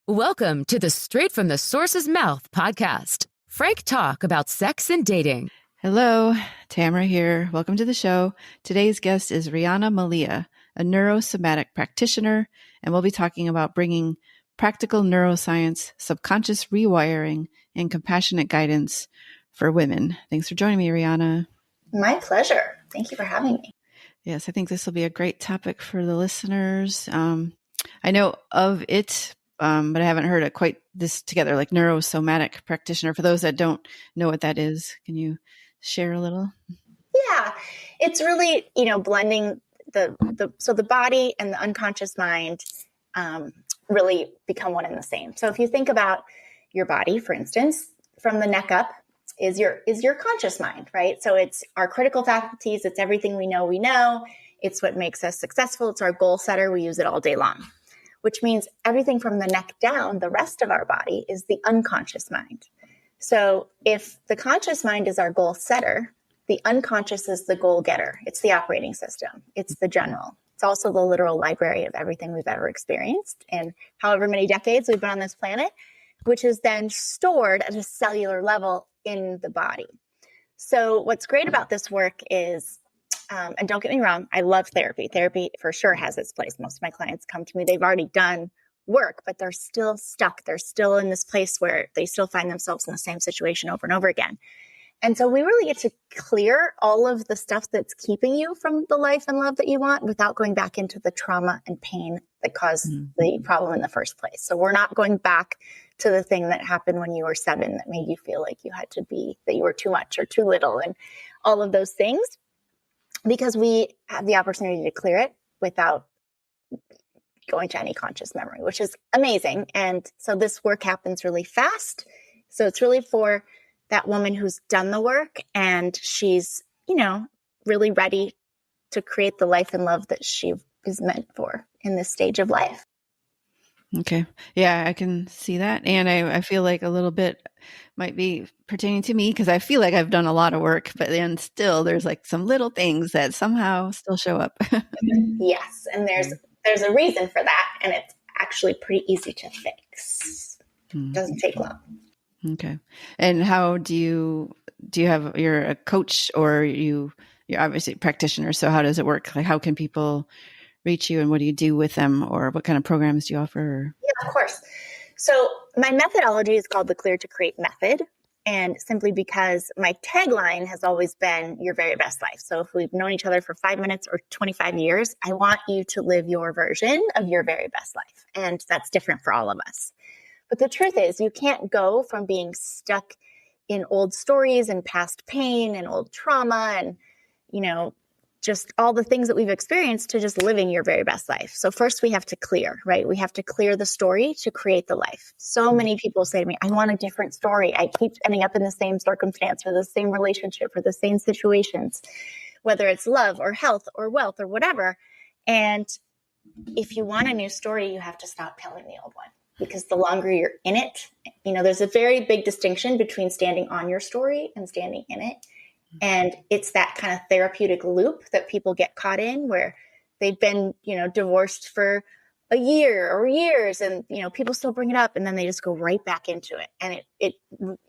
Welcome to the Straight from the Source's Mouth podcast. Frank talk about sex and dating. Hello, Tamara here. Welcome to the show. Today's guest is Riana Malia, a neurosomatic practitioner, and we'll be talking about bringing practical neuroscience, subconscious rewiring, and compassionate guidance for women. Thanks for joining me, Riana. My pleasure. Thank you for having me. Yes, I think this will be a great topic for the listeners. I know of it, but I haven't heard it quite this together, like neurosomatic practitioner. For those that don't know what that is, can you share a little? Yeah, it's really, blending the body and the unconscious mind really become one and the same. So if you think about your body, for instance, from the neck up is your conscious mind, right? So it's our critical faculties. It's everything we know. It's what makes us successful. It's our goal setter. We use it all day long, which means everything from the neck down, the rest of our body is the unconscious mind. So if the conscious mind is our goal setter, the unconscious is the goal getter. It's the operating system. It's the general. It's also the literal library of everything we've ever experienced in however many decades we've been on this planet, which is then stored at a cellular level in the body. So what's great about this work is, and don't get me wrong, I love therapy. Therapy for sure has its place. Most of my clients come to me, they've already done work, but they're still stuck. They're still in this place where they still find themselves in the same situation over and over again. And so we really get to clear all of the stuff that's keeping you from the life and love that you want without going back into the trauma and pain that caused the problem in the first place. So we're not going back to the thing that happened when you were 7 that made you feel like you had to be, that you were too much or too little and all of those things, because we have the opportunity to clear it without going to any conscious memory, which is amazing. And so this work happens really fast. So it's really for that woman who's done the work and she's, really ready to create the life and love that she is meant for in this stage of life. Okay. Yeah, I can see that. And I feel like a little bit might be pertaining to me because I feel like I've done a lot of work, but then still there's like some little things that somehow still show up. Yes. And there's a reason for that. And it's actually pretty easy to fix. It doesn't take long. Okay. And how do you have, you're a coach or you're obviously a practitioner. So how does it work? Like how can people reach you and what do you do with them or what kind of programs do you offer? Yeah, of course. So my methodology is called the Clear to Create method. And simply because my tagline has always been your very best life. So if we've known each other for 5 minutes or 25 years, I want you to live your version of your very best life. And that's different for all of us. But the truth is you can't go from being stuck in old stories and past pain and old trauma and, just all the things that we've experienced to just living your very best life. So first we have to clear, right? We have to clear the story to create the life. So many people say to me, I want a different story. I keep ending up in the same circumstance or the same relationship or the same situations, whether it's love or health or wealth or whatever. And if you want a new story, you have to stop telling the old one. Because the longer you're in it, there's a very big distinction between standing on your story and standing in it. And it's that kind of therapeutic loop that people get caught in where they've been, divorced for a year or years and, people still bring it up and then they just go right back into it. And it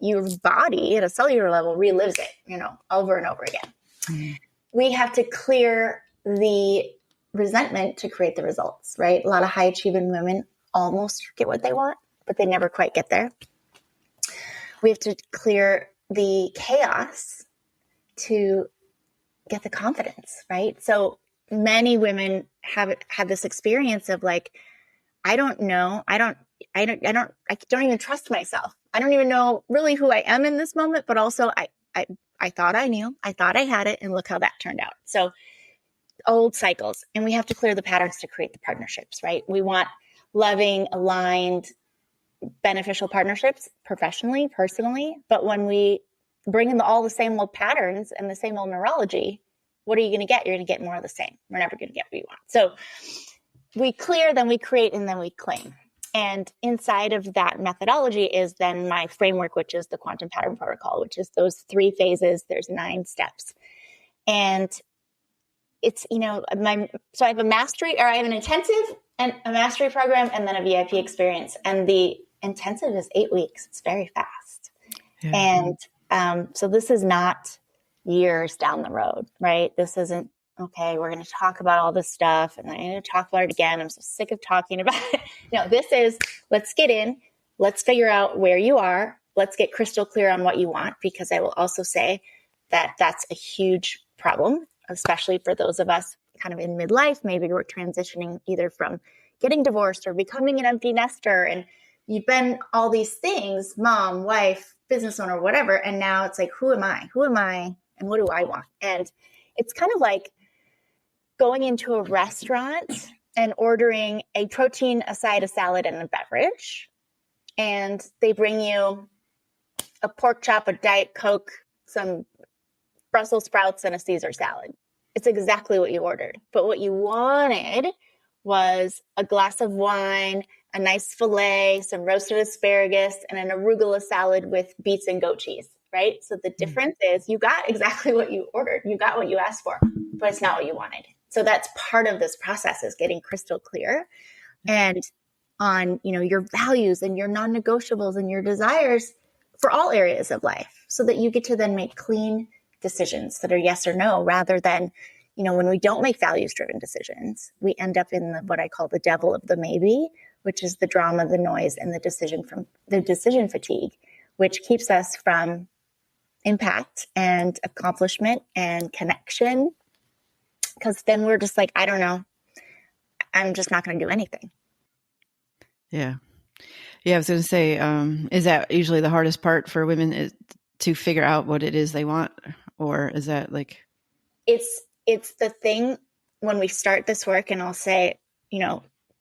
your body at a cellular level relives it, over and over again. Mm-hmm. We have to clear the resentment to create the results, right? A lot of high achieving women almost get what they want, but they never quite get there. We have to clear the chaos to get the confidence, right? So many women have this experience of like, I don't know. I don't even trust myself. I don't even know really who I am in this moment, but also I thought I knew, I thought I had it, and look how that turned out. So old cycles, and we have to clear the patterns to create the partnerships, right? We want loving, aligned, beneficial partnerships professionally, personally. But when we bring in all the same old patterns and the same old neurology, what are you going to get? You're going to get more of the same. We're never going to get what you want. So we clear, then we create, and then we claim. And inside of that methodology is then my framework, which is the quantum pattern protocol, which is those 3 phases. There's 9 steps. And it's, so I have I have an intensive and a mastery program and then a VIP experience. And the intensive is 8 weeks. It's very fast. Yeah. And so this is not years down the road, right? This isn't, okay, we're going to talk about all this stuff and I'm going to talk about it again. I'm so sick of talking about it. No, this is, let's get in, let's figure out where you are. Let's get crystal clear on what you want, because I will also say that that's a huge problem, especially for those of us kind of in midlife. Maybe we're transitioning either from getting divorced or becoming an empty nester. And you've been all these things, mom, wife, business owner, whatever. And now it's like, who am I? Who am I? And what do I want? And it's kind of like going into a restaurant and ordering a protein, a side, a salad, and a beverage. And they bring you a pork chop, a Diet Coke, some Brussels sprouts, and a Caesar salad. It's exactly what you ordered. But what you wanted was a glass of wine, a nice filet, some roasted asparagus, and an arugula salad with beets and goat cheese, right? So the difference is you got exactly what you ordered. You got what you asked for, but it's not what you wanted. So that's part of this process, is getting crystal clear and on, your values and your non-negotiables and your desires for all areas of life, so that you get to then make clean decisions that are yes or no, rather than, when we don't make values-driven decisions, we end up in what I call the devil of the maybe, which is the drama, the noise, and the decision fatigue, which keeps us from impact and accomplishment and connection. Because then we're just like, I don't know, I'm just not going to do anything. Yeah. Yeah, I was going to say, is that usually the hardest part for women, is to figure out what it is they want? Or is that like... It's the thing when we start this work, and I'll say,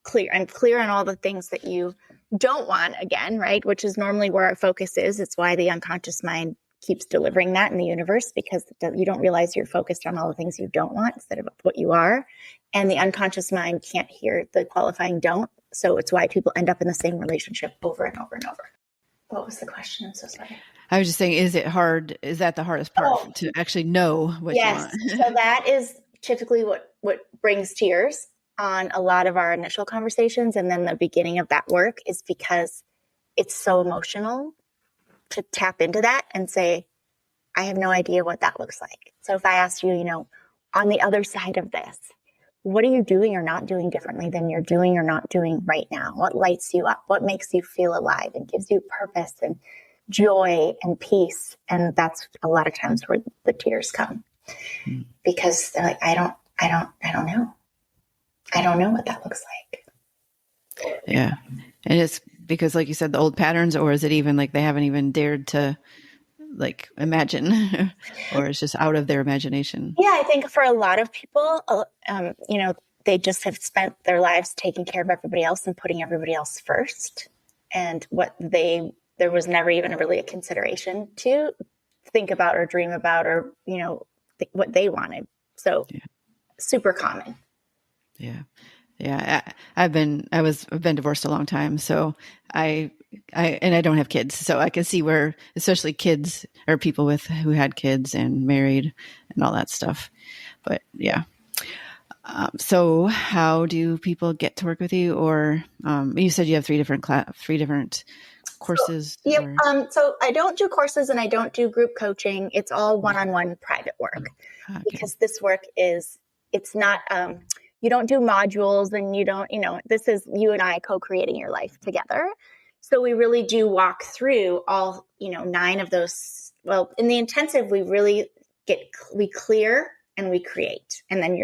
clear. I'm clear on all the things that you don't want again, right? Which is normally where our focus is. It's why the unconscious mind keeps delivering that in the universe, because you don't realize you're focused on all the things you don't want instead of what you are. And the unconscious mind can't hear the qualifying don't. So it's why people end up in the same relationship over and over and over. What was the question? I'm so sorry. I was just saying, is it hard? Is that the hardest part, to actually know what you want? So that is typically what brings tears on a lot of our initial conversations. And then the beginning of that work is because it's so emotional to tap into that and say, I have no idea what that looks like. So if I asked you, on the other side of this, what are you doing or not doing differently than you're doing or not doing right now? What lights you up? What makes you feel alive and gives you purpose and joy and peace? And that's a lot of times where the tears come, because they're like, I don't know. I don't know what that looks like. Yeah. And it's because, like you said, the old patterns, or is it even like they haven't even dared to like imagine, or it's just out of their imagination? Yeah, I think for a lot of people, they just have spent their lives taking care of everybody else and putting everybody else first. And there was never even really a consideration to think about or dream about or, what they wanted. So super common. Yeah. Yeah. I've been divorced a long time. So I don't have kids, so I can see where, especially kids or people who had kids and married and all that stuff. But yeah. So how do people get to work with you? Or, you said you have three different courses. So I don't do courses and I don't do group coaching. It's all one-on-one private work, because this work it's not, you don't do modules, and you don't, this is you and I co-creating your life together. So we really do walk through all, 9 of those. Well, in the intensive, we really we clear and we create, and then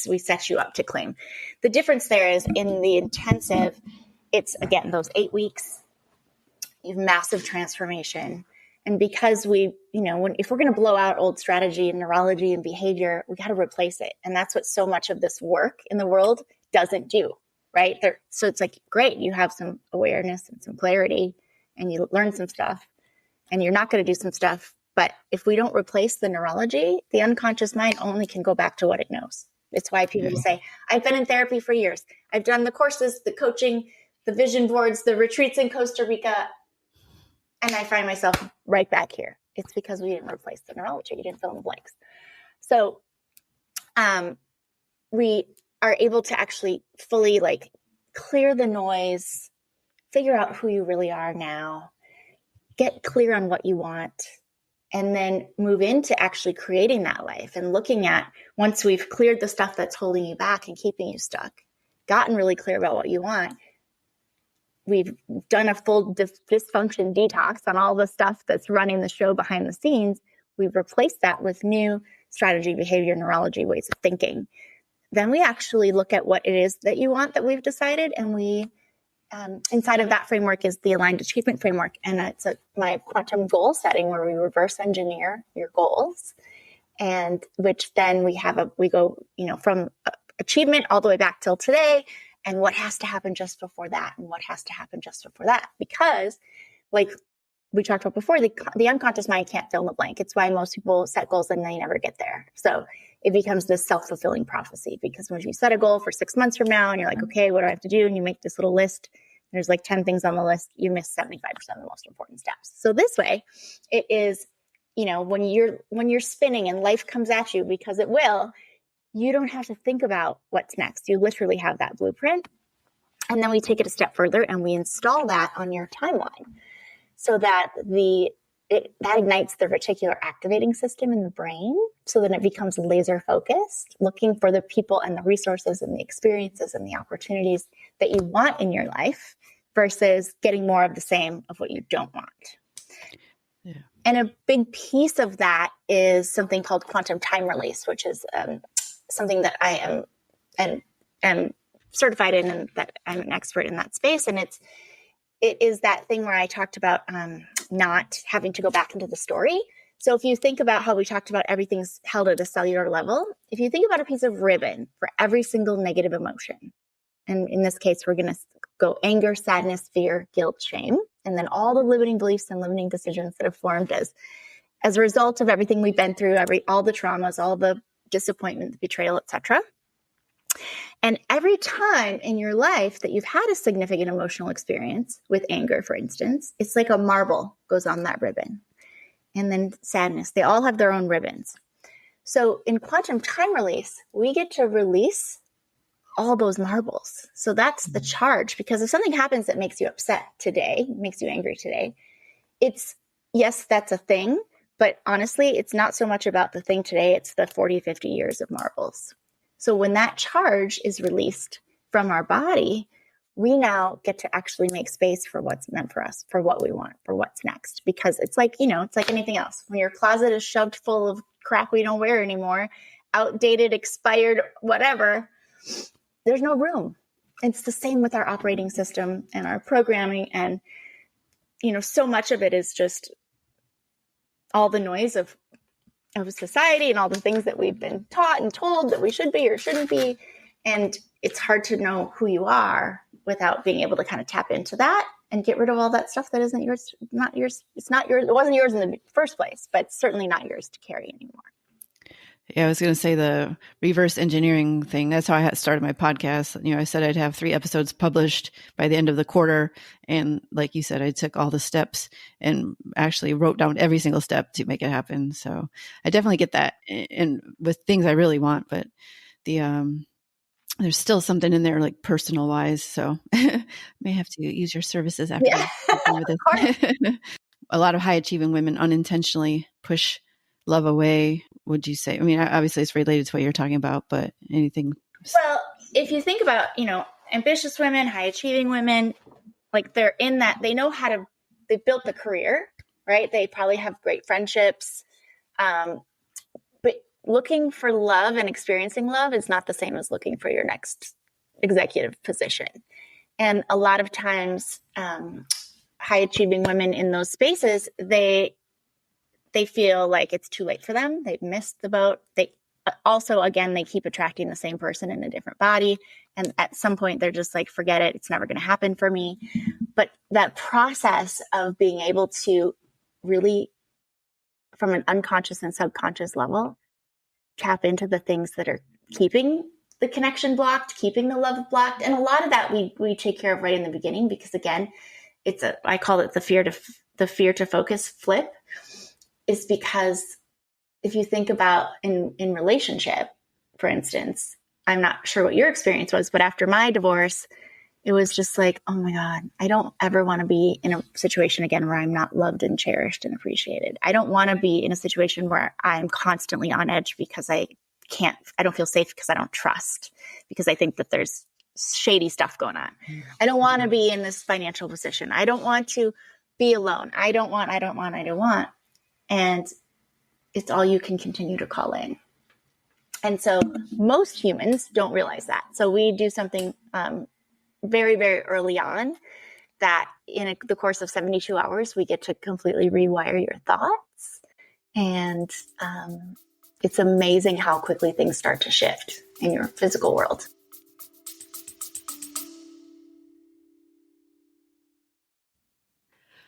we set you up to claim. The difference there is in the intensive, it's again, those 8 weeks, you have massive transformation. And because if we're going to blow out old strategy and neurology and behavior, we got to replace it. And that's what so much of this work in the world doesn't do, right? So it's like, great, you have some awareness and some clarity and you learn some stuff, and you're not going to do some stuff. But if we don't replace the neurology, the unconscious mind only can go back to what it knows. It's why people say, I've been in therapy for years. I've done the courses, the coaching, the vision boards, the retreats in Costa Rica. And I find myself right back here. It's because we didn't replace the neurology. You didn't fill in the blanks. So we are able to actually fully like clear the noise, figure out who you really are now, get clear on what you want, and then move into actually creating that life and looking at, once we've cleared the stuff that's holding you back and keeping you stuck, gotten really clear about what you want, we've done a full dysfunction detox on all the stuff that's running the show behind the scenes. We've replaced that with new strategy, behavior, neurology, ways of thinking. Then we actually look at what it is that you want that we've decided. And we, inside of that framework is the aligned achievement framework. And it's my quantum goal setting where we reverse engineer your goals. And which then we go, from achievement all the way back till today, and what has to happen just before that, and what has to happen just before that. Because like we talked about before, the unconscious mind can't fill in the blank. It's why most people set goals and they never get there. So it becomes this self-fulfilling prophecy, because when you set a goal for 6 months from now and you're like, okay, what do I have to do? And you make this little list, there's like 10 things on the list, you miss 75% of the most important steps. So this way it is, when you're spinning and life comes at you, because it will, you don't have to think about what's next. You literally have that blueprint. And then we take it a step further and we install that on your timeline so that that ignites the reticular activating system in the brain, so that it becomes laser focused, looking for the people and the resources and the experiences and the opportunities that you want in your life versus getting more of the same of what you don't want. Yeah. And a big piece of that is something called quantum time release, which is something that I am certified in, and that I'm an expert in that space. And it is that thing where I talked about not having to go back into the story. So if you think about how we talked about everything's held at a cellular level, if you think about a piece of ribbon for every single negative emotion, and in this case, we're going to go anger, sadness, fear, guilt, shame, and then all the limiting beliefs and limiting decisions that have formed as a result of everything we've been through, all the traumas, all the disappointment, the betrayal, etc. And every time in your life that you've had a significant emotional experience with anger, for instance, it's like a marble goes on that ribbon. And then sadness, they all have their own ribbons. So in quantum time release, we get to release all those marbles. So that's the charge, because if something happens that makes you upset today, makes you angry today, yes, that's a thing. But honestly, it's not so much about the thing today. It's the 40, 50 years of marbles. So when that charge is released from our body, we now get to actually make space for what's meant for us, for what we want, for what's next. Because it's like, it's like anything else. When your closet is shoved full of crap we don't wear anymore, outdated, expired, whatever, there's no room. It's the same with our operating system and our programming. And, so much of it is just all the noise of society and all the things that we've been taught and told that we should be or shouldn't be. And it's hard to know who you are without being able to kind of tap into that and get rid of all that stuff that isn't yours, not yours. It's not yours. It wasn't yours in the first place, but it's certainly not yours to carry anymore. Yeah, I was going to say the reverse engineering thing. That's how I started my podcast. I said I'd have 3 episodes published by the end of the quarter. And like you said, I took all the steps and actually wrote down every single step to make it happen. So I definitely get that and with things I really want, but there's still something in there like personal wise. So may have to use your services after. Yeah. A lot of high achieving women unintentionally push love away, would you say? I mean, obviously it's related to what you're talking about, but anything? Well, if you think about, ambitious women, high achieving women, like they're in that, they know how to, they built the career, right? They probably have great friendships. But looking for love and experiencing love is not the same as looking for your next executive position. And a lot of times, high achieving women in those spaces, they feel like it's too late for them. They've missed the boat. They also, again, they keep attracting the same person in a different body. And at some point they're just like, forget it. It's never going to happen for me. But that process of being able to really, from an unconscious and subconscious level, tap into the things that are keeping the connection blocked, keeping the love blocked. And a lot of that we take care of right in the beginning, because again, I call it the fear to focus flip. Is because if you think about in relationship, for instance, I'm not sure what your experience was, but after my divorce, it was just like, oh my God, I don't ever want to be in a situation again where I'm not loved and cherished and appreciated. I don't want to be in a situation where I'm constantly on edge because I don't feel safe because I don't trust, because I think that there's shady stuff going on. I don't want to be in this financial position. I don't want to be alone. I don't want. And it's all you can continue to call in. And so most humans don't realize that. So we do something very, very early on that in the course of 72 hours, we get to completely rewire your thoughts. And it's amazing how quickly things start to shift in your physical world.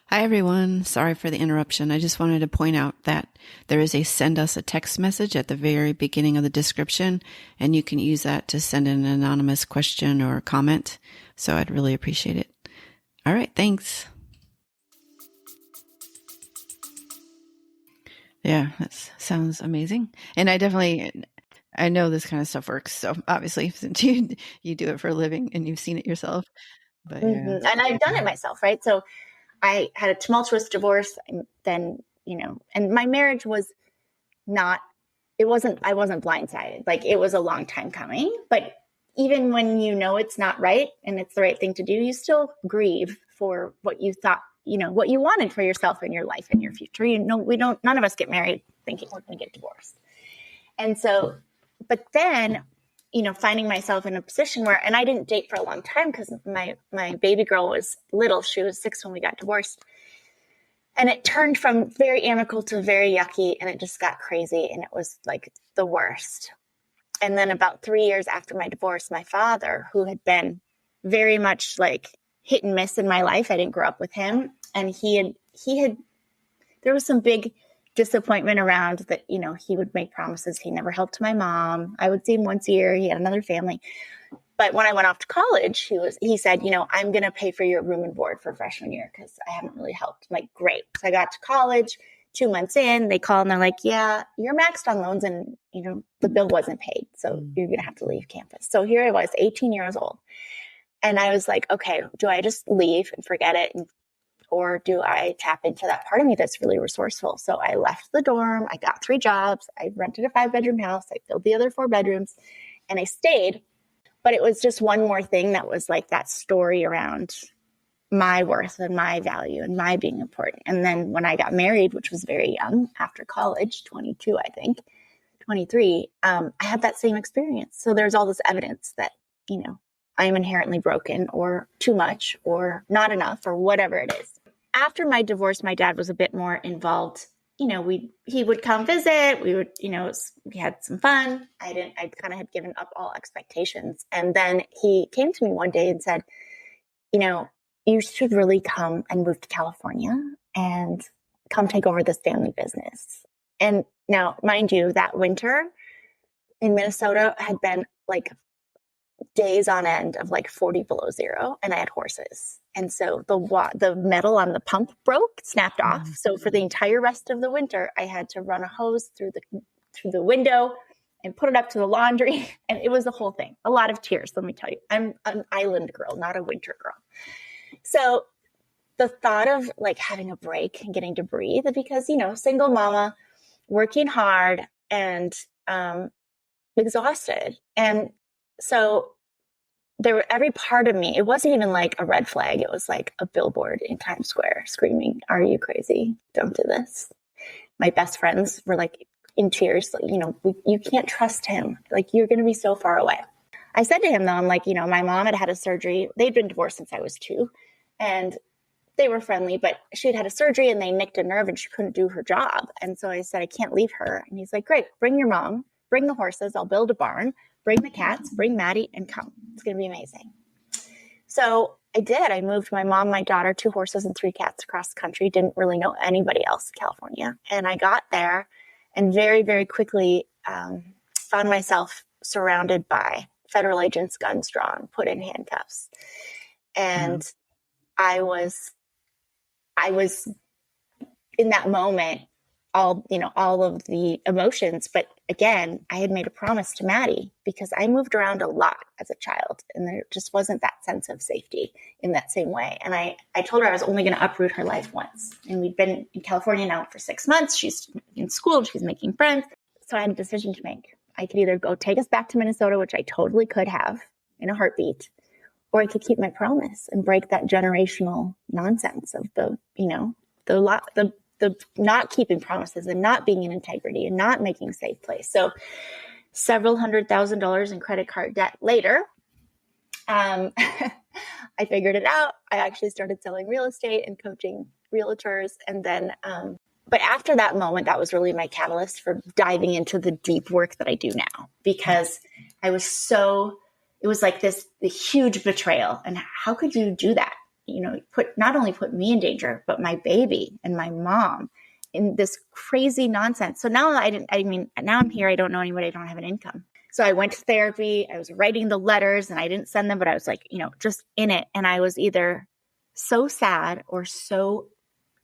Hi, everyone. Sorry for the interruption. I just wanted to point out that there is a send us a text message at the very beginning of the description, and you can use that to send an anonymous question or comment. So I'd really appreciate it. All right. Thanks. Yeah, that sounds amazing. And I know this kind of stuff works. So obviously, since you do it for a living and you've seen it yourself. But yeah. And I've done it myself, right? So I had a tumultuous divorce, and then, and my marriage was I wasn't blindsided. Like, it was a long time coming, but even when it's not right and it's the right thing to do, you still grieve for what you thought, what you wanted for yourself and your life and your future. None of us get married thinking we're going to get divorced. And so, but then, finding myself in a position where, and I didn't date for a long time because my baby girl was little. She was 6 when we got divorced. And it turned from very amicable to very yucky, and it just got crazy, and it was like the worst. And then about 3 years after my divorce, my father, who had been very much like hit and miss in my life, I didn't grow up with him, and he had there was some big disappointment around that, he would make promises. He never helped my mom. I would see him once a year. He had another family. But when I went off to college, he said, I'm going to pay for your room and board for freshman year because I haven't really helped. I'm like, great. So I got to college, 2 months in, they call and they're like, yeah, you're maxed on loans and, the bill wasn't paid. So you're going to have to leave campus. So here I was, 18 years old. And I was like, okay, do I just leave and forget it? Or do I tap into that part of me that's really resourceful? So I left the dorm. I got 3 jobs. I rented a 5-bedroom house. I filled the other 4 bedrooms and I stayed. But it was just one more thing that was like that story around my worth and my value and my being important. And then when I got married, which was very young, after college, 22, I think, 23, I had that same experience. So there's all this evidence that, I am inherently broken or too much or not enough or whatever it is. After my divorce, my dad was a bit more involved. He would come visit. We would, we had some fun. I kind of had given up all expectations. And then he came to me one day and said, you should really come and move to California and come take over this family business. And now, mind you, that winter in Minnesota had been like days on end of like 40 below zero, and I had horses. And so the metal on the pump snapped off. So for the entire rest of the winter, I had to run a hose through the window and put it up to the laundry. And it was the whole thing. A lot of tears, let me tell you. I'm an island girl, not a winter girl. So the thought of like having a break and getting to breathe, because, single mama, working hard and exhausted. And so every part of me, it wasn't even like a red flag. It was like a billboard in Times Square screaming, "Are you crazy? Don't do this." My best friends were like in tears, like, you can't trust him. Like, you're going to be so far away. I said to him though, I'm like, my mom had a surgery. They'd been divorced since I was 2, and they were friendly, but she had a surgery and they nicked a nerve and she couldn't do her job. And so I said, I can't leave her. And he's like, great, bring your mom, bring the horses. I'll build a barn, bring the cats, bring Maddie, and come. It's going to be amazing. So I did. I moved my mom, my daughter, 2 horses and 3 cats across the country. Didn't really know anybody else in California. And I got there and very, very quickly found myself surrounded by federal agents, guns drawn, put in handcuffs. And I was in that moment, all of the emotions. But again, I had made a promise to Maddie because I moved around a lot as a child and there just wasn't that sense of safety in that same way. And I told her I was only going to uproot her life once. And we'd been in California now for 6 months. She's in school, she's making friends. So I had a decision to make. I could either go take us back to Minnesota, which I totally could have in a heartbeat, or I could keep my promise and break that generational nonsense of the not keeping promises and not being in integrity and not making a safe place. So several $100,000 in credit card debt later, I figured it out. I actually started selling real estate and coaching realtors. And then, but after that moment, that was really my catalyst for diving into the deep work that I do now, because it was like this huge betrayal. And how could you do that? Not only put me in danger, but my baby and my mom in this crazy nonsense. So now now I'm here. I don't know anybody. I don't have an income. So I went to therapy. I was writing the letters and I didn't send them, but I was like, just in it. And I was either so sad or so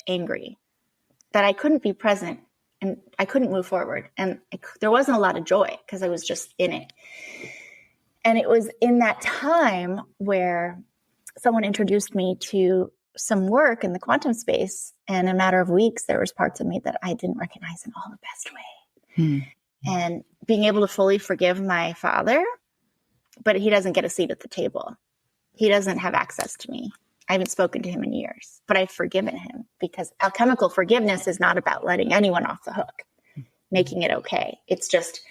angry that I couldn't be present and I couldn't move forward. And there wasn't a lot of joy because I was just in it. And it was in that time where someone introduced me to some work in the quantum space. And in a matter of weeks, there was parts of me that I didn't recognize in all the best way. And being able to fully forgive my father, but he doesn't get a seat at the table. He doesn't have access to me. I haven't spoken to him in years, but I've forgiven him because alchemical forgiveness is not about letting anyone off the hook, making it okay. It's just,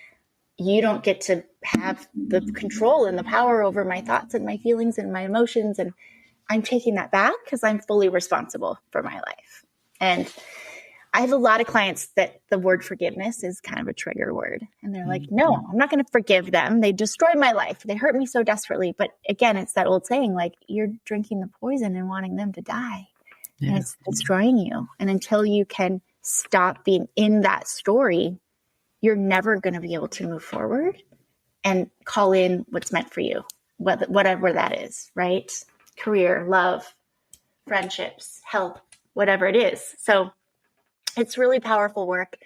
you don't get to have the control and the power over my thoughts and my feelings and my emotions. And I'm taking that back because I'm fully responsible for my life. And I have a lot of clients that the word forgiveness is kind of a trigger word. And they're like, no, I'm not going to forgive them. They destroyed my life. They hurt me so desperately. But again, it's that old saying, like, you're drinking the poison and wanting them to die. Yeah. And it's destroying you. And until you can stop being in that story, you're never going to be able to move forward and call in what's meant for you, whatever that is, right? Career, love, friendships, health, whatever it is. So it's really powerful work.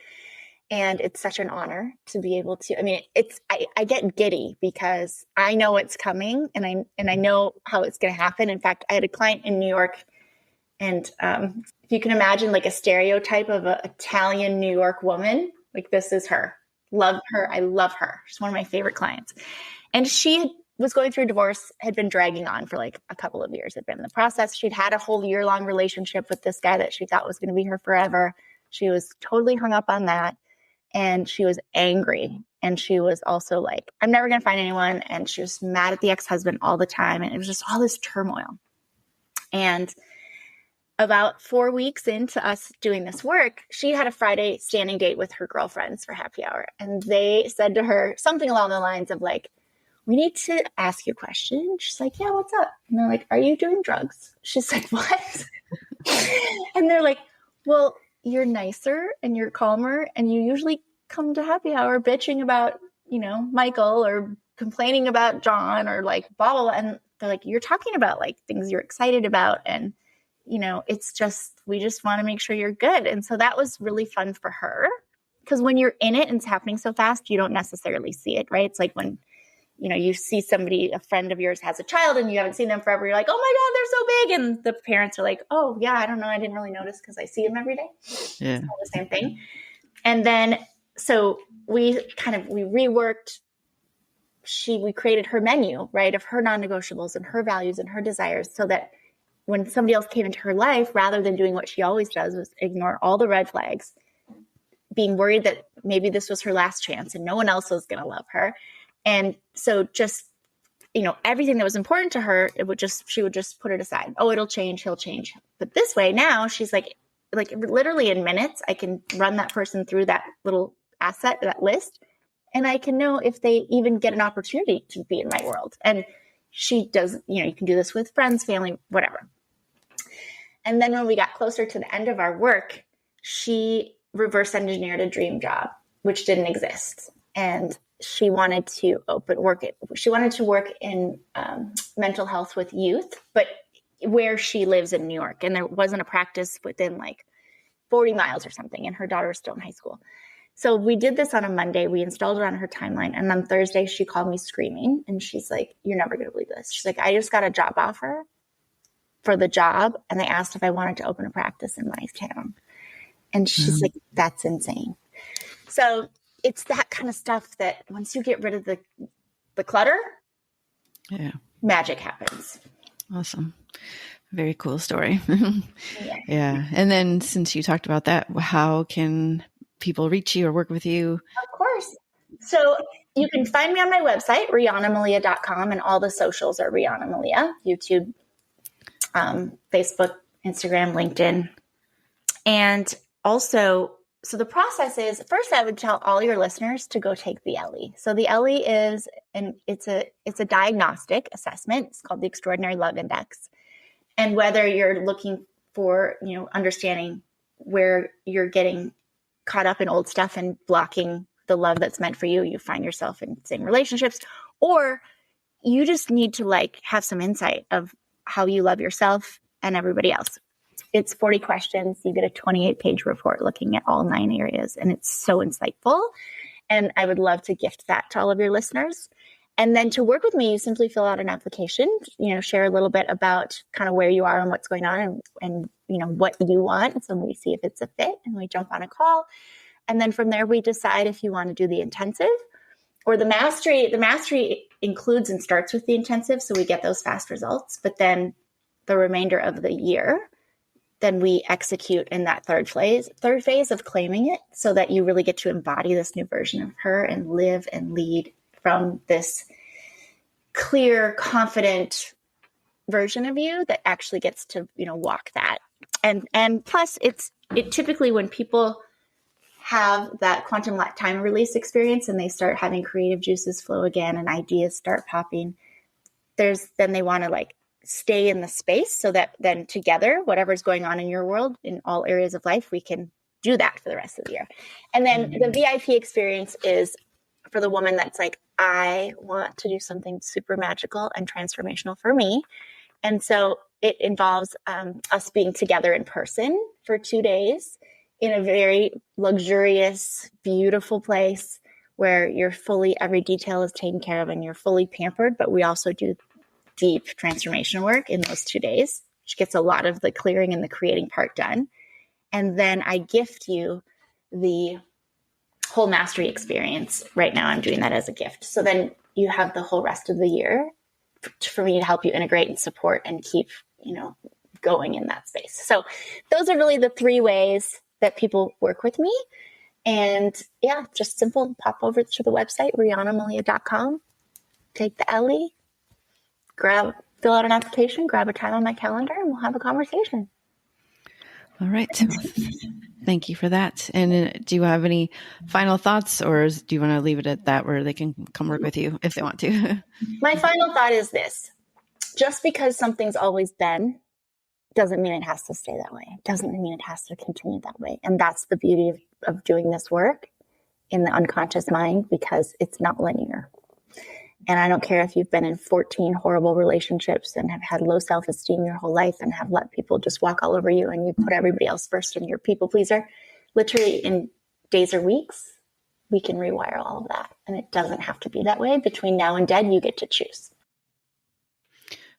And it's such an honor to be able to, I get giddy because I know it's coming and I know how it's going to happen. In fact, I had a client in New York and if you can imagine like a stereotype of an Italian New York woman, like this is her. Love her. I love her. She's one of my favorite clients. And she was going through a divorce, had been dragging on for like a couple of years, had been in the process. She'd had a whole year-long relationship with this guy that she thought was going to be her forever. She was totally hung up on that. And she was angry. And she was also like, I'm never going to find anyone. And she was mad at the ex-husband all the time. And it was just all this turmoil. And about 4 weeks into us doing this work, she had a Friday standing date with her girlfriends for happy hour. And they said to her something along the lines of like, we need to ask you a question. She's like, yeah, what's up? And they're like, are you doing drugs? She's like, what? And they're like, well, you're nicer and you're calmer. And you usually come to happy hour bitching about, Michael or complaining about John or like blah, blah, blah. And they're like, you're talking about like things you're excited about. And it's just, we just want to make sure you're good. And so that was really fun for her because when you're in it and it's happening so fast, you don't necessarily see it, right? It's like when, you see somebody, a friend of yours has a child and you haven't seen them forever. You're like, oh my God, they're so big. And the parents are like, oh yeah, I don't know. I didn't really notice because I see them every day. Yeah. It's all the same thing. And then, so we reworked, we created her menu, right? Of her non-negotiables and her values and her desires so that when somebody else came into her life, rather than doing what she always does, was ignore all the red flags, being worried that maybe this was her last chance and no one else was going to love her. And so just, everything that was important to her, she would just put it aside. Oh, it'll change. He'll change. But this way now she's like literally in minutes, I can run that person through that little asset, that list. And I can know if they even get an opportunity to be in my world. And she does, you can do this with friends, family, whatever. And then when we got closer to the end of our work, she reverse engineered a dream job, which didn't exist. And she wanted to work in mental health with youth, but where she lives in New York. And there wasn't a practice within like 40 miles or something, and her daughter was still in high school. So we did this on a Monday. We installed it on her timeline. And on Thursday, she called me screaming. And she's like, you're never going to believe this. She's like, I just got a job offer for the job. And they asked if I wanted to open a practice in my town. And she's like, that's insane. So it's that kind of stuff that once you get rid of the clutter, magic happens. Awesome. Very cool story. Yeah. And then since you talked about that, how can people reach you or work with you? Of course. So you can find me on my website, rianamalia.com, and all the socials are Riana Malia, YouTube, Facebook, Instagram, LinkedIn. And also, so the process is, first I would tell all your listeners to go take the ELLI. So the ELLI is, it's a diagnostic assessment. It's called the Extraordinary Love Index. And whether you're looking for, understanding where you're getting caught up in old stuff and blocking the love that's meant for you, you find yourself in the same relationships, or you just need to have some insight of how you love yourself and everybody else. It's 40 questions. You get a 28-page report looking at all 9 areas, and it's so insightful. And I would love to gift that to all of your listeners. And then to work with me, you simply fill out an application, share a little bit about kind of where you are and what's going on and what you want. So we see if it's a fit and we jump on a call. And then from there, we decide if you want to do the intensive or the mastery. The mastery includes and starts with the intensive. So we get those fast results, but then the remainder of the year, then we execute in that third phase of claiming it, so that you really get to embody this new version of her and live and lead from this clear, confident version of you that actually gets to, walk that. And plus it typically, when people have that quantum time release experience and they start having creative juices flow again and ideas start popping, then they want to stay in the space, so that then together, whatever's going on in your world in all areas of life, we can do that for the rest of the year. And then the VIP experience is for the woman that's like, I want to do something super magical and transformational for me. And so it involves us being together in person for 2 days in a very luxurious, beautiful place where every detail is taken care of and you're fully pampered. But we also do deep transformation work in those 2 days, which gets a lot of the clearing and the creating part done. And then I gift you the whole mastery experience. Right now, I'm doing that as a gift. So then you have the whole rest of the year for me to help you integrate and support and keep, going in that space. So those are really the 3 ways that people work with me. And just simple, pop over to the website, rianamalia.com, take the ELLI, fill out an application, grab a time on my calendar, and we'll have a conversation. All right. Thank you for that. And do you have any final thoughts, or do you want to leave it at that, where they can come work with you if they want to? My final thought is this: just because something's always been doesn't mean it has to stay that way. It doesn't mean it has to continue that way. And that's the beauty of doing this work in the unconscious mind, because it's not linear. And I don't care if you've been in 14 horrible relationships and have had low self-esteem your whole life and have let people just walk all over you and you put everybody else first and you're a people pleaser. Literally in days or weeks, we can rewire all of that. And it doesn't have to be that way. Between now and dead, you get to choose.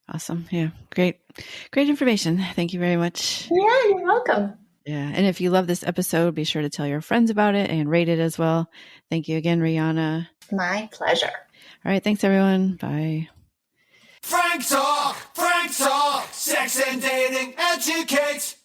Awesome. Yeah. Great information. Thank you very much. Yeah, you're welcome. Yeah. And if you love this episode, be sure to tell your friends about it and rate it as well. Thank you again, Riana. My pleasure. All right. Thanks, everyone. Bye. Frank Talk, sex and dating educates.